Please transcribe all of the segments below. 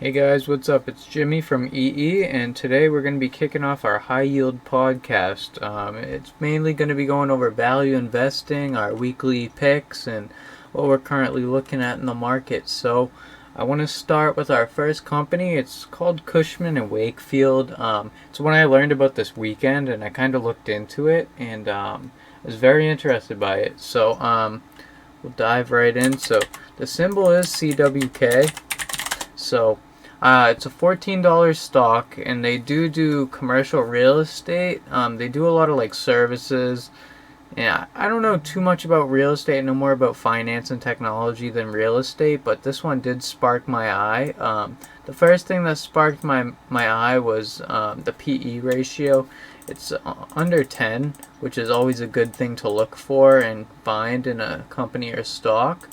Hey guys, what's up? It's Jimmy from EE, and today we're going to be kicking off our high yield podcast. It's mainly going to be going over value investing, our weekly picks, and what we're currently looking at in the market. So, I want to start with our first company. It's called Cushman and Wakefield. It's one I learned about this weekend, and I kind of looked into it, and I was very interested by it. So, we'll dive right in. So, the symbol is CWK. So, it's a $14 stock, and they do commercial real estate. They do a lot of like services. Yeah, I don't know too much about real estate. I know more about finance and technology than real estate, but this one did spark my eye. The first thing that sparked my eye was the PE ratio. It's under 10, which is always a good thing to look for and find in a company or stock.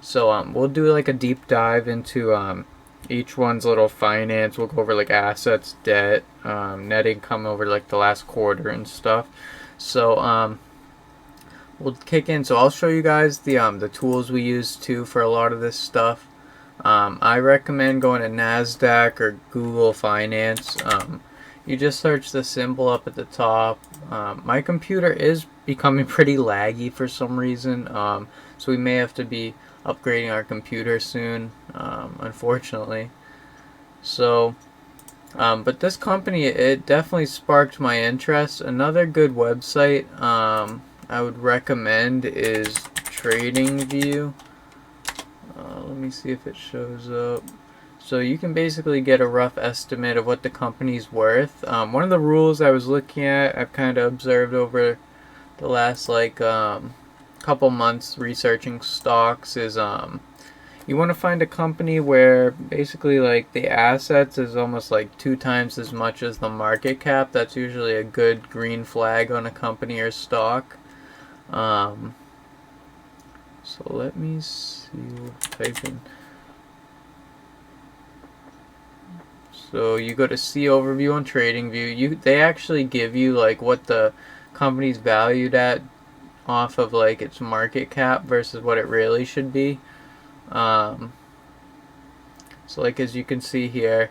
So we'll do like a deep dive into each one's little finance. We'll go over like assets, debt, net income over like the last quarter and stuff. So we'll kick in. So I'll show you guys the tools we use too for a lot of this stuff. I recommend going to Nasdaq or Google Finance. You just search the symbol up at the top. My computer is becoming pretty laggy for some reason, so we may have to be upgrading our computer soon, unfortunately. So, but this company, it definitely sparked my interest. Another good website I would recommend is TradingView. Let me see if it shows up. So you can basically get a rough estimate of what the company's worth. One of the rules I was looking at, I've kind of observed over the last couple months researching stocks is you want to find a company where basically like the assets is almost like 2 times as much as the market cap. That's usually a good green flag on a company or stock. So let me see. Type in. So you go to see overview on TradingView. They actually give you like what the company's valued at off of like its market cap versus what it really should be. Um, so like as you can see here,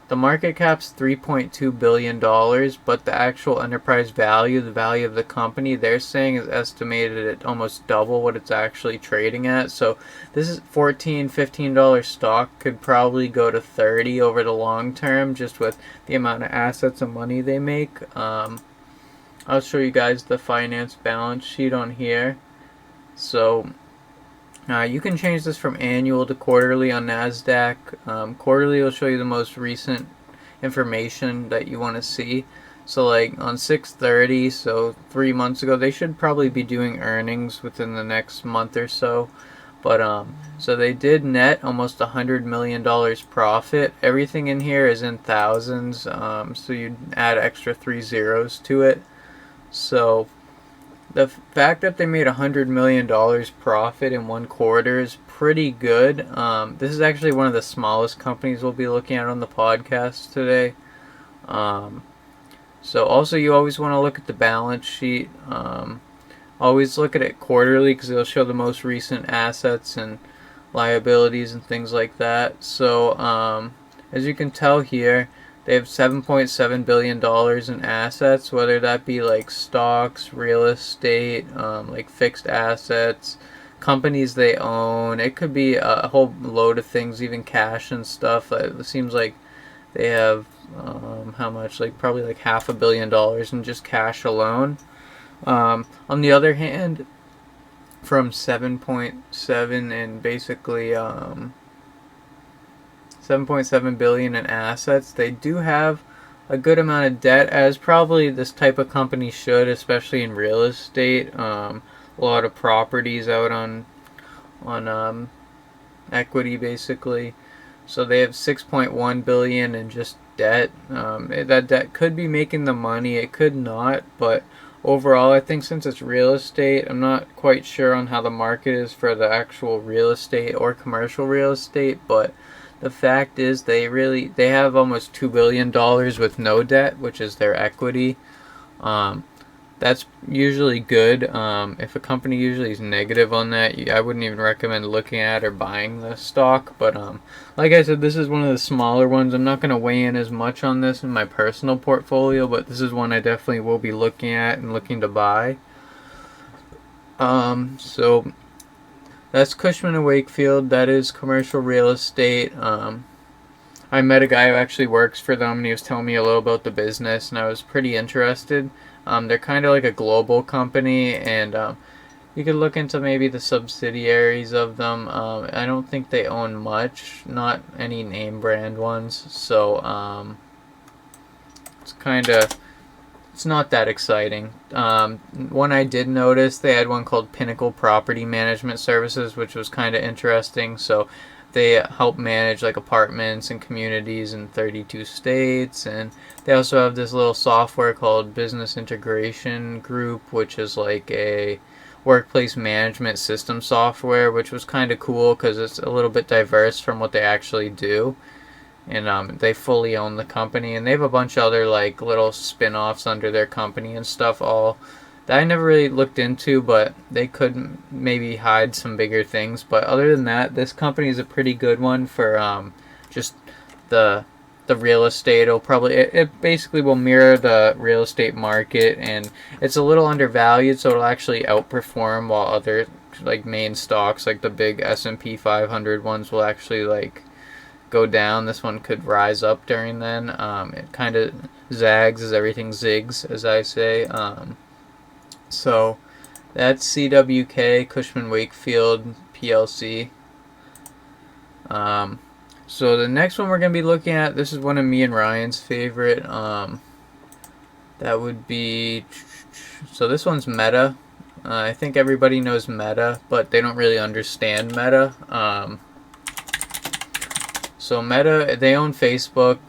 the market cap's $3.2 billion, but the actual enterprise value, the value of the company, they're saying is estimated at almost double what it's actually trading at. So this is $14-15 stock could probably go to 30 over the long term, just with the amount of assets and money they make. I'll show you guys the finance balance sheet on here. So you can change this from annual to quarterly on NASDAQ. Quarterly will show you the most recent information that you want to see. So like on 6/30, so 3 months ago, they should probably be doing earnings within the next month or so. But so they did net almost $100 million profit. Everything in here is in thousands. So you add extra 3 zeros to it. So the fact that they made $100 million profit in 1 quarter is pretty good. This is actually one of the smallest companies we'll be looking at on the podcast today. Um, so also you always want to look at the balance sheet. Always look at it quarterly because it'll show the most recent assets and liabilities and things like that. So as you can tell here, they have $7.7 billion in assets, whether that be like stocks, real estate, like fixed assets, companies they own. It could be a whole load of things, even cash and stuff. It seems like they have how much? Like probably like $500 million in just cash alone. On the other hand, from 7.7 and basically 7.7 billion in assets, they do have a good amount of debt, as probably this type of company should, especially in real estate. A lot of properties out on equity basically. So they have 6.1 billion in just debt. That debt could be making the money, it could not, but overall I think since it's real estate, I'm not quite sure on how the market is for the actual real estate or commercial real estate, but the fact is they have almost $2 billion with no debt, which is their equity. Um, that's usually good. If a company usually is negative on that, I wouldn't even recommend looking at or buying the stock. But like I said, this is one of the smaller ones. I'm not going to weigh in as much on this in my personal portfolio, but this is one I definitely will be looking at and looking to buy. So that's Cushman and Wakefield. That is commercial real estate. I met a guy who actually works for them, and he was telling me a little about the business, and I was pretty interested. They're kind of like a global company, and you could look into maybe the subsidiaries of them. I don't think they own much, not any name brand ones, so it's kind of it's not that exciting. One I did notice, they had one called Pinnacle Property Management Services, which was kind of interesting. So they help manage like apartments and communities in 32 states, and they also have this little software called Business Integration Group, which is like a workplace management system software, which was kind of cool because it's a little bit diverse from what they actually do. And they fully own the company, and they have a bunch of other like little spin-offs under their company and stuff, all that I never really looked into, but they could maybe hide some bigger things. But other than that, this company is a pretty good one for just the real estate. It basically will mirror the real estate market, and it's a little undervalued, so it'll actually outperform, while other like main stocks like the big S&P 500 ones will actually like go down. This one could rise up during then. It kind of zags as everything zigs, as I say. So that's CWK, Cushman Wakefield PLC. So the next one we're going to be looking at, this is one of me and Ryan's favorite. That would be, so this one's Meta. I think everybody knows Meta, but they don't really understand Meta. So Meta, they own Facebook.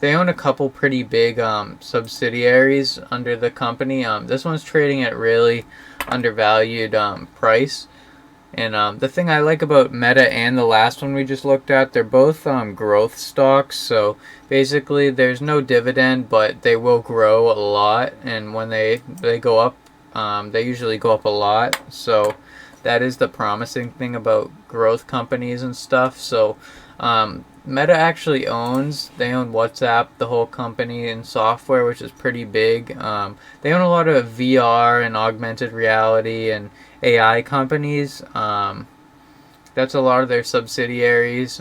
They own a couple pretty big subsidiaries under the company. This one's trading at really undervalued price. And the thing I like about Meta and the last one we just looked at, they're both growth stocks. So basically, there's no dividend, but they will grow a lot. And when they go up, they usually go up a lot. So that is the promising thing about growth companies and stuff. So Meta actually they own WhatsApp, the whole company, and software, which is pretty big. They own a lot of VR and augmented reality and AI companies. That's a lot of their subsidiaries.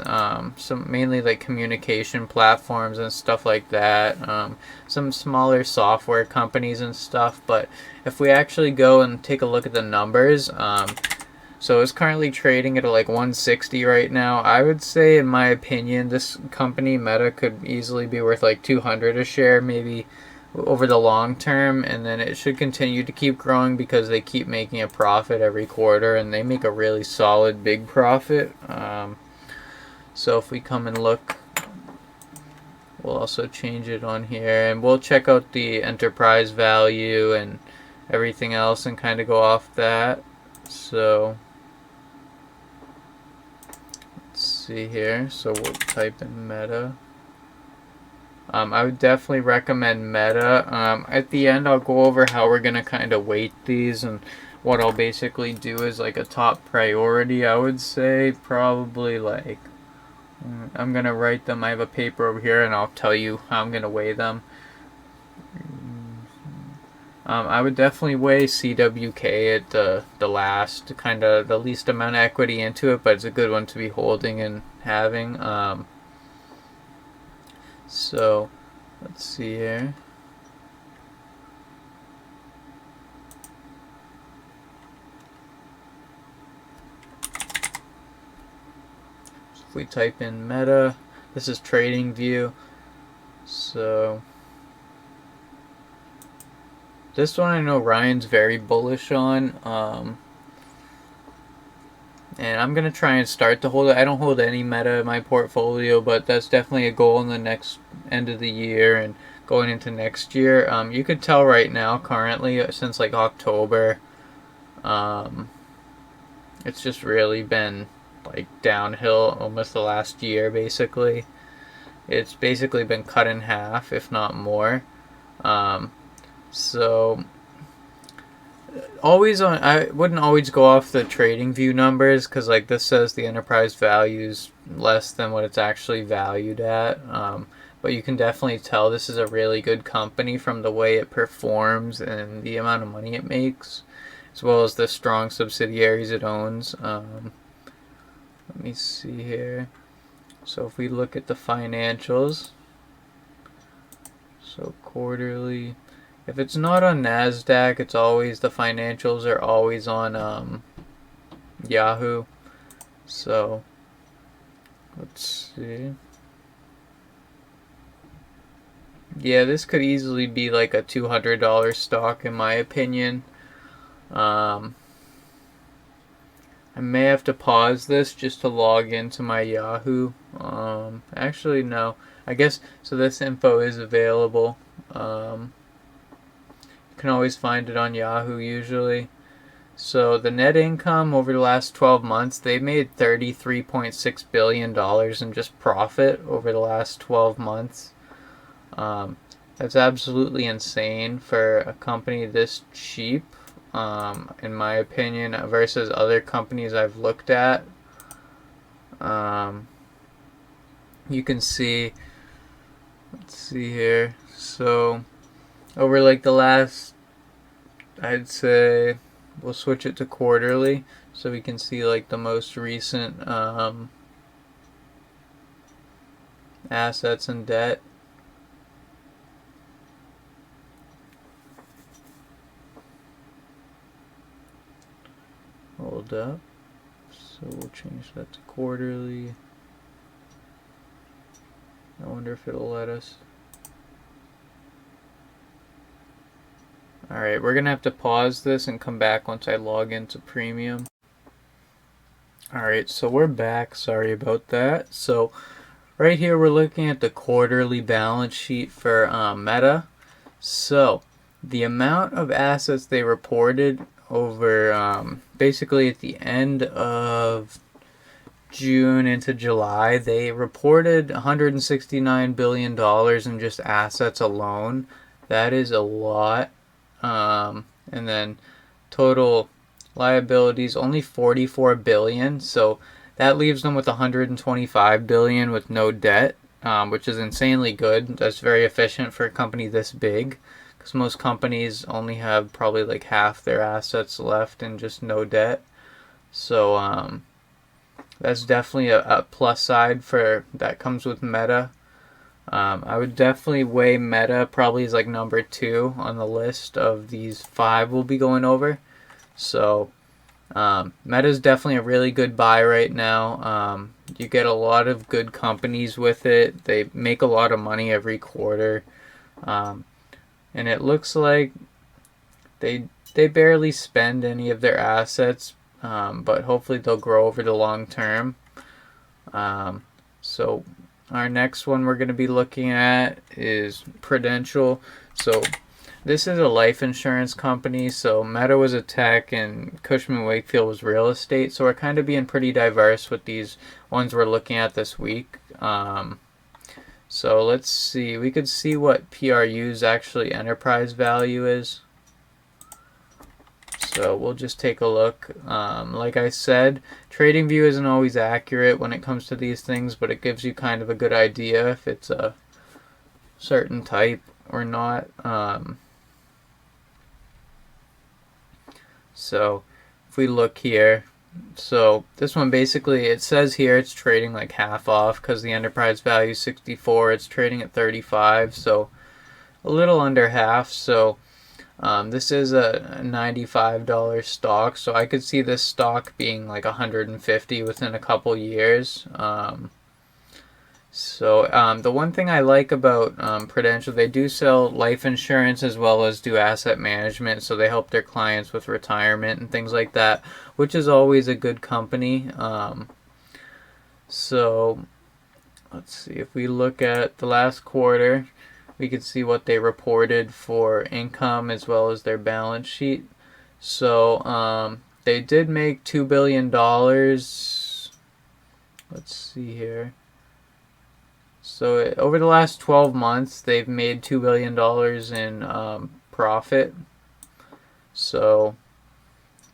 Some mainly like communication platforms and stuff like that. Some smaller software companies and stuff. But if we actually go and take a look at the numbers, so it's currently trading at like 160 right now. I would say, in my opinion, this company Meta could easily be worth like 200 a share, maybe over the long term, and then it should continue to keep growing because they keep making a profit every quarter, and they make a really solid big profit. So if we come and look, we'll also change it on here, and we'll check out the enterprise value and everything else and kind of go off that. So see here, so we'll type in Meta. I would definitely recommend Meta. At the end, I'll go over how we're gonna kind of weight these, and what I'll basically do is like a top priority. I would say probably like I'm gonna write them. I have a paper over here, and I'll tell you how I'm gonna weigh them. I would definitely weigh CWK at the last, kind of the least amount of equity into it, but it's a good one to be holding and having. So let's see here. If we type in Meta, this is TradingView. So this one I know Ryan's very bullish on, and I'm going to try and start to hold it. I don't hold any Meta in my portfolio, but that's definitely a goal in the next end of the year and going into next year. You could tell right now, currently, since like October, it's just really been like downhill almost the last year, basically. It's basically been cut in half, if not more. So always on. I wouldn't always go off the trading view numbers because like this says the enterprise value is less than what it's actually valued at. But you can definitely tell this is a really good company from the way it performs and the amount of money it makes, as well as the strong subsidiaries it owns. Let me see here. So if we look at the financials, so quarterly. If it's not on NASDAQ, it's always, the financials are always on Yahoo. So, let's see. Yeah, this could easily be like a $200 stock in my opinion. I may have to pause this just to log into my Yahoo. Actually, no. I guess, so this info is available. You can always find it on Yahoo usually. So the net income over the last 12 months, they made $33.6 billion in just profit over the last 12 months. That's absolutely insane for a company this cheap, in my opinion, versus other companies I've looked at. You can see, let's see here. So over like the last, I'd say, we'll switch it to quarterly so we can see like the most recent assets and debt. Hold up. So we'll change that to quarterly. I wonder if it'll let us. Alright, we're going to have to pause this and come back once I log into Premium. Alright, so we're back. Sorry about that. So right here we're looking at the quarterly balance sheet for Meta. So the amount of assets they reported over basically at the end of June into July, they reported $169 billion in just assets alone. That is a lot. And then total liabilities only $44 billion. So that leaves them with $125 billion with no debt, which is insanely good. That's very efficient for a company this big, because most companies only have probably like half their assets left and just no debt. So that's definitely a plus side for that comes with Meta. I would definitely weigh Meta probably as like number 2 on the list of these 5 we'll be going over. So Meta is definitely a really good buy right now. You get a lot of good companies with it. They make a lot of money every quarter. And it looks like they barely spend any of their assets, but hopefully they'll grow over the long term. So our next one we're going to be looking at is Prudential. So this is a life insurance company. So Meta was a tech and Cushman & Wakefield was real estate. So we're kind of being pretty diverse with these ones we're looking at this week. So let's see. We could see what PRU's actually enterprise value is. So we'll just take a look. Like I said, TradingView isn't always accurate when it comes to these things, but it gives you kind of a good idea if it's a certain type or not. So if we look here, so this one basically, it says here it's trading like half off because the enterprise value is 64. It's trading at 35, so a little under half. So this is a $95 stock, so I could see this stock being like 150 within a couple years. The one thing I like about Prudential, they do sell life insurance as well as do asset management, so they help their clients with retirement and things like that, which is always a good company. So let's see, if we look at the last quarter, we can see what they reported for income as well as their balance sheet. So they did make $2 billion. Let's see here. So over the last 12 months, they've made $2 billion in profit. So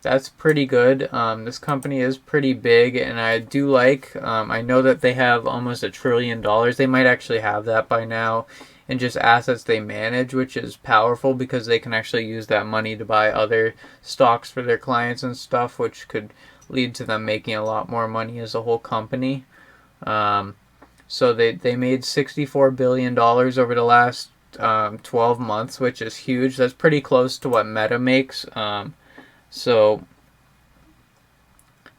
that's pretty good. This company is pretty big, and I do like. I know that they have almost $1 trillion. They might actually have that by now, in just assets they manage, which is powerful because they can actually use that money to buy other stocks for their clients and stuff, which could lead to them making a lot more money as a whole company. Um, so they made $64 billion over the last 12 months, which is huge. That's pretty close to what Meta makes. So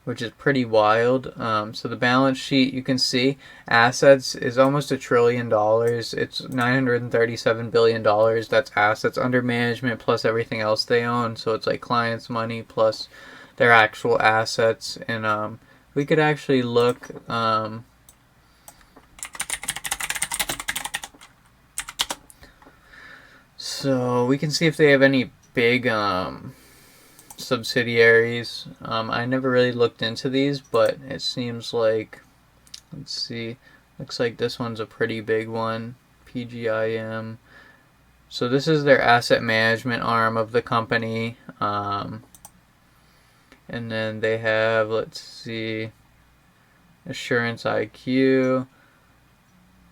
which is pretty wild. So the balance sheet, you can see assets is almost $1 trillion. It's $937 billion. That's assets under management plus everything else they own. So it's like clients' money plus their actual assets. And we could actually look. So we can see if they have any big subsidiaries. I never really looked into these, but it seems like, let's see, looks like this one's a pretty big one. PGIM. So this is their asset management arm of the company. And then they have, let's see, Assurance IQ.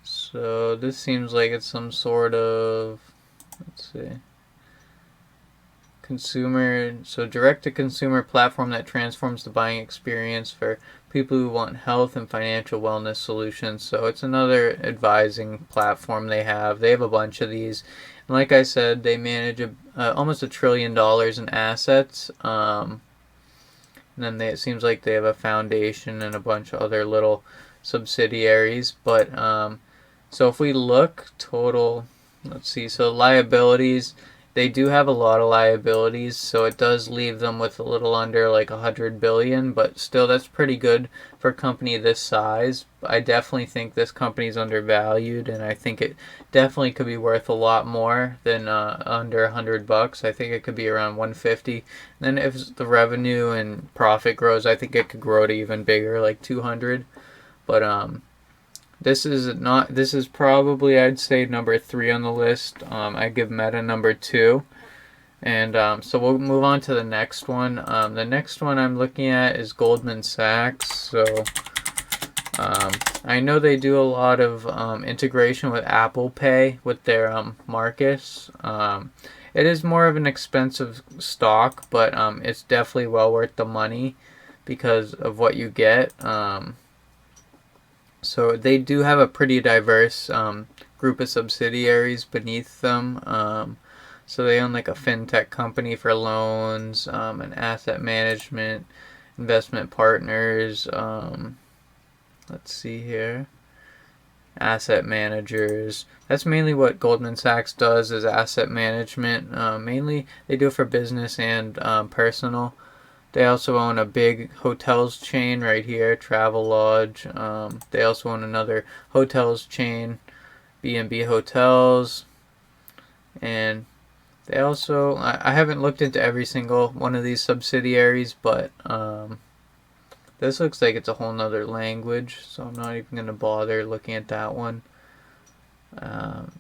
So this seems like it's some sort of, let's see, direct to consumer platform that transforms the buying experience for people who want health and financial wellness solutions. So it's another advising platform they have. They have a bunch of these. And like I said, they manage almost $1 trillion in assets. And then it seems like they have a foundation and a bunch of other little subsidiaries. But so if we look total, let's see, so liabilities, they do have a lot of liabilities, so it does leave them with a little under like 100 billion, but still that's pretty good for a company this size. I definitely think this company is undervalued, and I think it definitely could be worth a lot more than under $100. I think it could be around 150. And then if the revenue and profit grows, I think it could grow to even bigger, like 200. But this is probably, I'd say, number 3 on the list. I give Meta number 2. And so we'll move on to the next one. The next one I'm looking at is Goldman Sachs. So I know they do a lot of integration with Apple Pay with their Marcus. It is more of an expensive stock, but it's definitely well worth the money because of what you get. So they do have a pretty diverse group of subsidiaries beneath them. So they own like a fintech company for loans, an asset management, investment partners. Let's see here. Asset managers. That's mainly what Goldman Sachs does, is asset management. Mainly they do it for business and personal. They also own a big hotels chain right here, Travelodge. They also own another hotels chain, B&B Hotels. And they also, I haven't looked into every single one of these subsidiaries, but this looks like it's a whole nother language, so I'm not even going to bother looking at that one.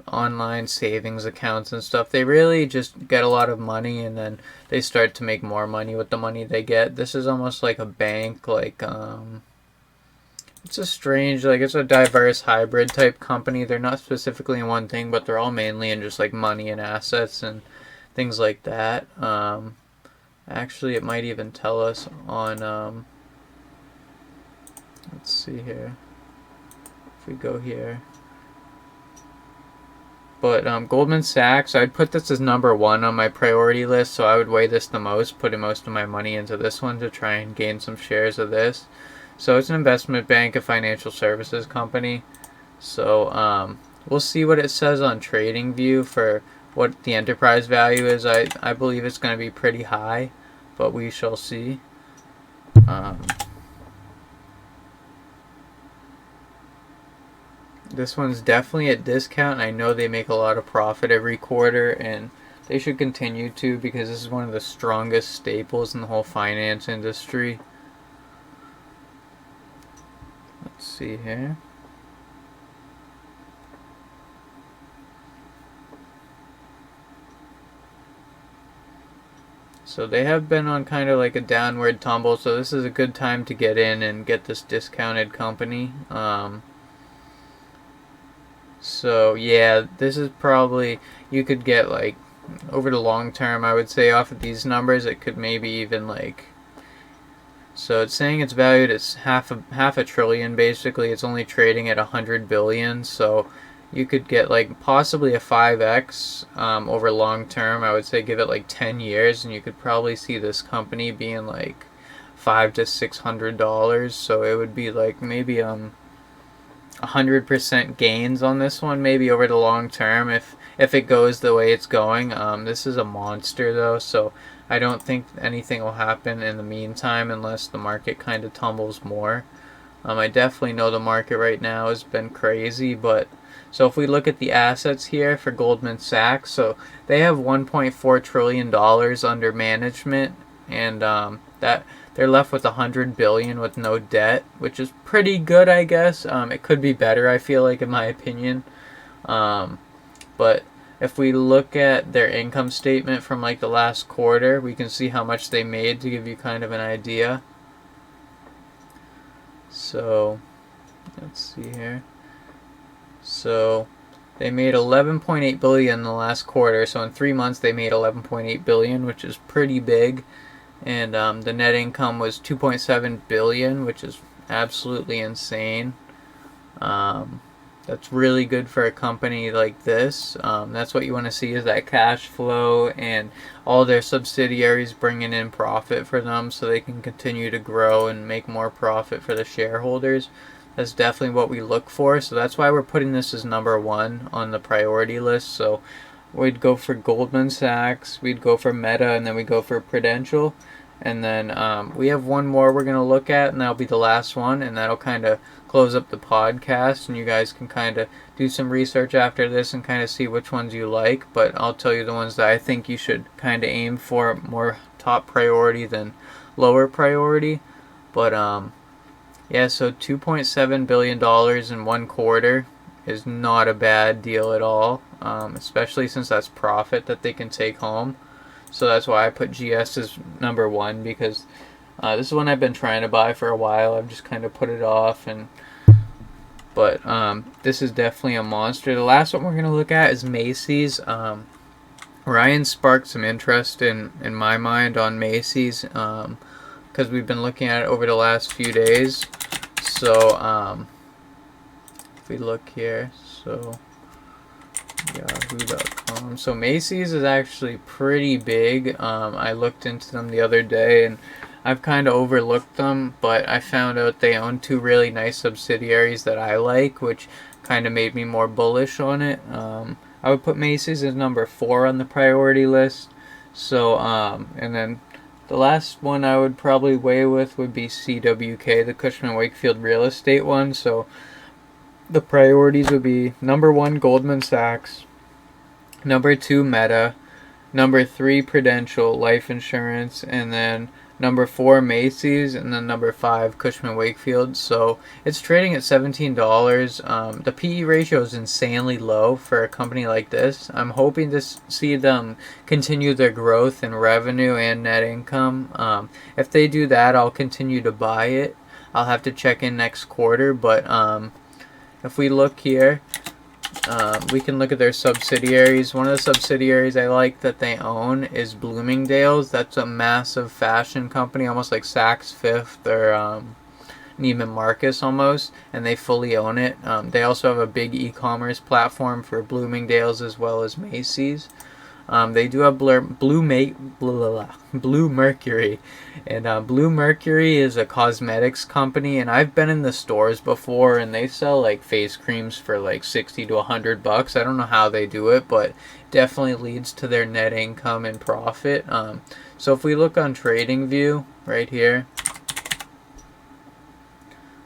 Online savings accounts and stuff. They really just get a lot of money and then they start to make more money with the money they get. This is almost like a bank, like it's a strange, like it's a diverse hybrid type company. They're not specifically in one thing, but they're all mainly in just like money and assets and things like that. Actually, it might even tell us on let's see here. If we go here. But Goldman Sachs, I'd put this as number 1 on my priority list, so I would weigh this the most, putting most of my money into this one to try and gain some shares of this. So it's an investment bank, a financial services company. So we'll see what it says on TradingView for what the enterprise value is. I believe it's going to be pretty high, but we shall see. This one's definitely at discount. I know they make a lot of profit every quarter, and they should continue to, because this is one of the strongest staples in the whole finance industry. Let's see here. So they have been on kind of like a downward tumble, so this is a good time to get in and get this discounted company. So yeah, this is probably, you could get like, over the long term, I would say off of these numbers, it could maybe even like, so it's saying it's valued at half a trillion basically. It's only trading at 100 billion, so you could get like possibly a 5x over long term. I would say give it like 10 years, and you could probably see this company being like $500 to $600. So it would be like maybe 100% gains on this one, maybe over the long term if it goes the way it's going. This is a monster though, so I don't think anything will happen in the meantime unless the market kind of tumbles more. I definitely know the market right now has been crazy, but so if we look at the assets here for Goldman Sachs, so they have $1.4 trillion under management, and that they're left with 100 billion with no debt, which is pretty good, I guess. It could be better, I feel like, in my opinion. But if we look at their income statement from like the last quarter, we can see how much they made to give you kind of an idea. So let's see here. So they made 11.8 billion in the last quarter. So in 3 months they made 11.8 billion, which is pretty big. And the net income was 2.7 billion, which is absolutely insane. That's really good for a company like this. That's what you want to see, is that cash flow and all their subsidiaries bringing in profit for them so they can continue to grow and make more profit for the shareholders. That's definitely what we look for. So that's why we're putting this as number one on the priority list. So we'd go for Goldman Sachs, we'd go for Meta, and then we go for Prudential. And then we have one more we're going to look at, and that'll be the last one, and that'll kind of close up the podcast, and you guys can kind of do some research after this and kind of see which ones you like. But I'll tell you the ones that I think you should kind of aim for more top priority than lower priority. But yeah, so $2.7 billion in 1 quarter is not a bad deal at all, especially since that's profit that they can take home. So that's why I put GS as number one, because this is one I've been trying to buy for a while. I've just kind of put it off, but this is definitely a monster. The last one we're going to look at is Macy's. Ryan sparked some interest in my mind on Macy's because we've been looking at it over the last few days. So if we look here, so Yahoo.com. So Macy's is actually pretty big. I looked into them the other day, and I've kind of overlooked them, but I found out they own 2 really nice subsidiaries that I like, which kind of made me more bullish on it. I would put Macy's as number 4 on the priority list. So, and then the last one I would probably weigh with would be CWK, the Cushman Wakefield real estate one. So the priorities would be number 1, Goldman Sachs, number 2, Meta, number 3, Prudential life insurance, and then number 4, Macy's, and then number 5, Cushman Wakefield. So it's trading at $17. The PE ratio is insanely low for a company like this. I'm hoping to see them continue their growth in revenue and net income. If they do that, I'll continue to buy it. I'll have to check in next quarter, but if we look here, we can look at their subsidiaries. One of the subsidiaries I like that they own is Bloomingdale's. That's a massive fashion company, almost like Saks Fifth or Neiman Marcus almost, and they fully own it. They also have a big e-commerce platform for Bloomingdale's as well as Macy's. They do have Blue Mercury, and Blue Mercury is a cosmetics company, and I've been in the stores before, and they sell like face creams for like 60 to $100. I don't know how they do it, but definitely leads to their net income and profit. So if we look on TradingView right here,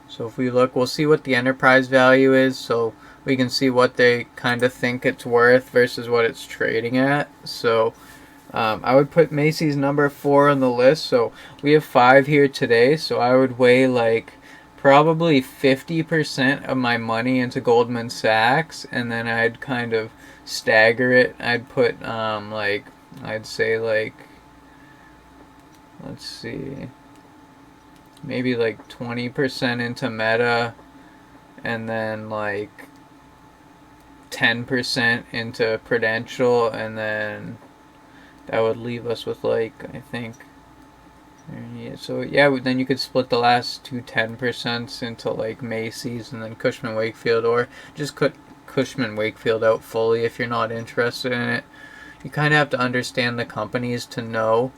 so if we look, we'll see what the enterprise value is. So we can see what they kind of think it's worth versus what it's trading at. So I would put Macy's number 4 on the list. So we have 5 here today. So I would weigh like probably 50% of my money into Goldman Sachs, and then I'd kind of stagger it. I'd put I'd say like let's see, maybe like 20% into Meta, and then like 10% into Prudential, and then that would leave us with like, I think, yeah, so yeah, then you could split the last two 10% into like Macy's and then Cushman Wakefield, or just cut Cushman Wakefield out fully if you're not interested in it. You kind of have to understand the companies to know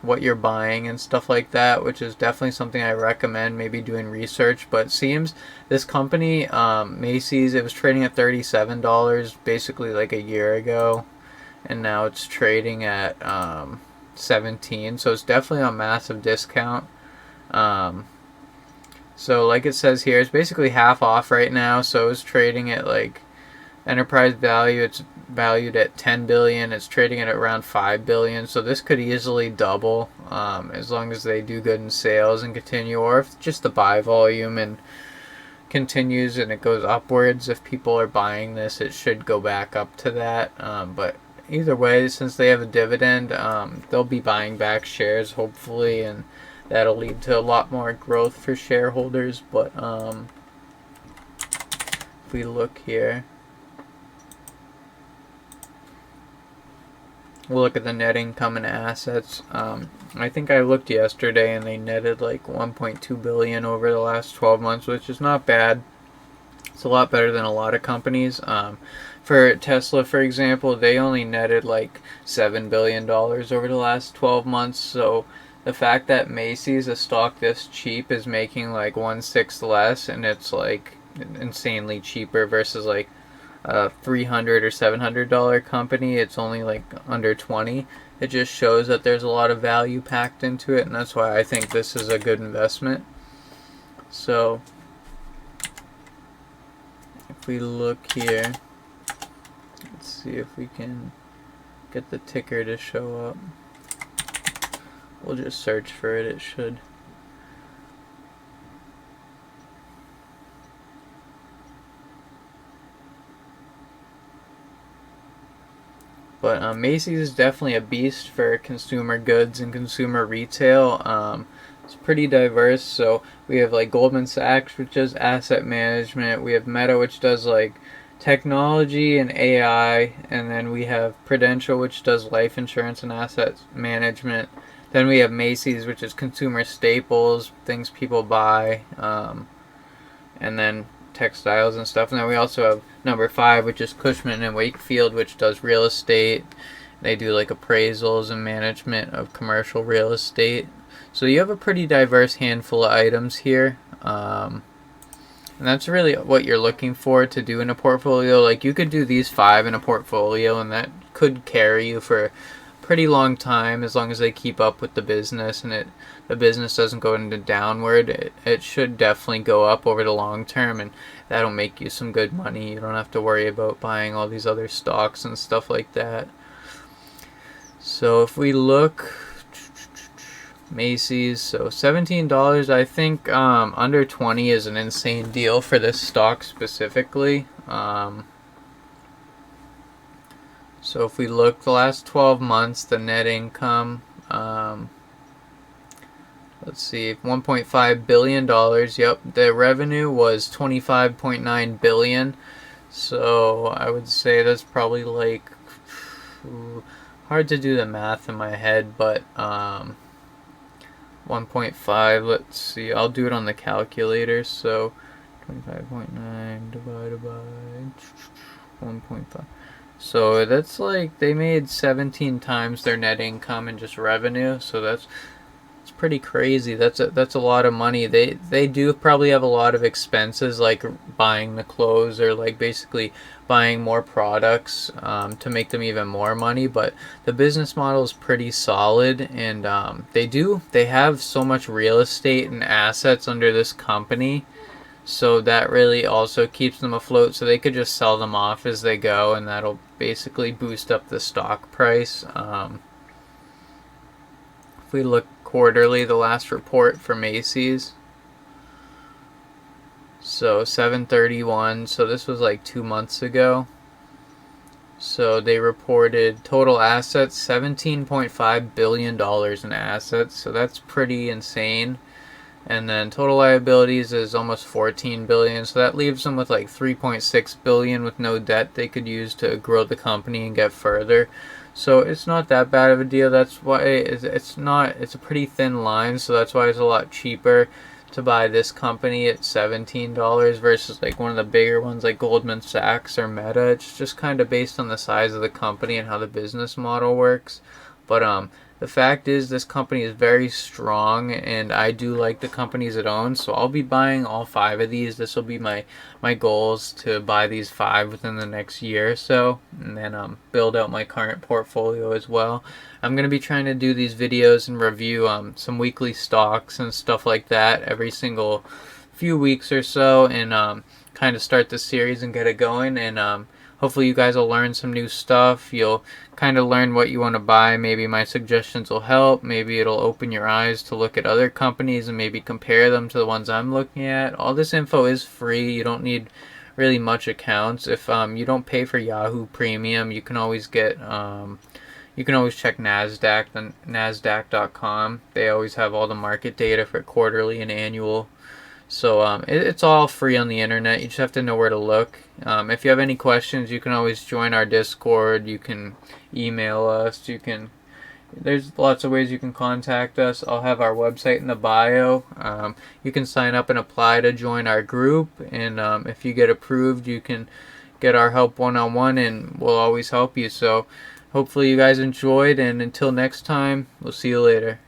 what you're buying and stuff like that, which is definitely something I recommend maybe doing research. But it seems this company, Macy's, it was trading at $37 basically like a year ago, and now it's trading at 17, so it's definitely a massive discount. So like it says here, it's basically half off right now, so it's trading at like enterprise value, it's valued at 10 billion, it's trading at around 5 billion, so this could easily double as long as they do good in sales and continue, or if just the buy volume and continues and it goes upwards, if people are buying this, it should go back up to that. But either way, since they have a dividend, they'll be buying back shares hopefully, and that'll lead to a lot more growth for shareholders. But if we look here, we'll look at the net income and assets. I think I looked yesterday and they netted like 1.2 billion over the last 12 months, which is not bad. It's a lot better than a lot of companies. For Tesla, for example, they only netted like $7 billion over the last 12 months. So the fact that Macy's, a stock this cheap, is making like 1/6 less, and it's like insanely cheaper versus like a $300 or $700 company, it's only like under 20. It just shows that there's a lot of value packed into it, and that's why I think this is a good investment. So if we look here, let's see if we can get the ticker to show up. We'll just search for it, it should. But Macy's is definitely a beast for consumer goods and consumer retail. It's pretty diverse. So we have like Goldman Sachs, which does asset management. We have Meta, which does like technology and AI. And then we have Prudential, which does life insurance and asset management. Then we have Macy's, which is consumer staples, things people buy. And then textiles and stuff. And then we also have number 5, which is Cushman and Wakefield, which does real estate. They do like appraisals and management of commercial real estate. So you have a pretty diverse handful of items here. And that's really what you're looking for to do in a portfolio. Like you could do these 5 in a portfolio, and that could carry you for a pretty long time as long as they keep up with the business and the business doesn't go into downward. It should definitely go up over the long term, and that'll make you some good money. You don't have to worry about buying all these other stocks and stuff like that. So if we look, Macy's, so $17, I think under 20 is an insane deal for this stock specifically. So if we look the last 12 months, the net income, let's see, $1.5 billion. Yep, the revenue was $25.9 billion. So I would say that's probably like, hard to do the math in my head, but 1.5, let's see, I'll do it on the calculator. So 25.9 divided by 1.5. So that's like they made 17 times their net income in just revenue. So that's pretty crazy. That's a lot of money. They do probably have a lot of expenses like buying the clothes or like basically buying more products to make them even more money. But the business model is pretty solid, and they have so much real estate and assets under this company. So that really also keeps them afloat, so they could just sell them off as they go, and that'll basically boost up the stock price. If we look quarterly, the last report for Macy's, so 7/31, so this was like 2 months ago. So they reported total assets $17.5 billion in assets. So that's pretty insane. And then total liabilities is almost 14 billion. So that leaves them with like 3.6 billion with no debt they could use to grow the company and get further. So it's not that bad of a deal. That's why it's not. It's a pretty thin line. So that's why it's a lot cheaper to buy this company at $17 versus like one of the bigger ones like Goldman Sachs or Meta. It's just kind of based on the size of the company and how the business model works. But the fact is this company is very strong, and I do like the companies it owns, so I'll be buying all 5 of these. This will be my goals, to buy these 5 within the next year or so, and then build out my current portfolio as well. I'm going to be trying to do these videos and review some weekly stocks and stuff like that every single few weeks or so, and kind of start the series and get it going. And hopefully you guys will learn some new stuff. You'll kind of learn what you want to buy. Maybe my suggestions will help. Maybe it'll open your eyes to look at other companies and maybe compare them to the ones I'm looking at. All this info is free. You don't need really much accounts. If you don't pay for Yahoo Premium, you can always get you can always check NASDAQ, the NASDAQ.com. They always have all the market data for quarterly and annual. So it's all free on the internet. You just have to know where to look. If you have any questions, you can always join our Discord. You can email us. There's lots of ways you can contact us. I'll have our website in the bio. You can sign up and apply to join our group. And if you get approved, you can get our help one-on-one, and we'll always help you. So hopefully you guys enjoyed. And until next time, we'll see you later.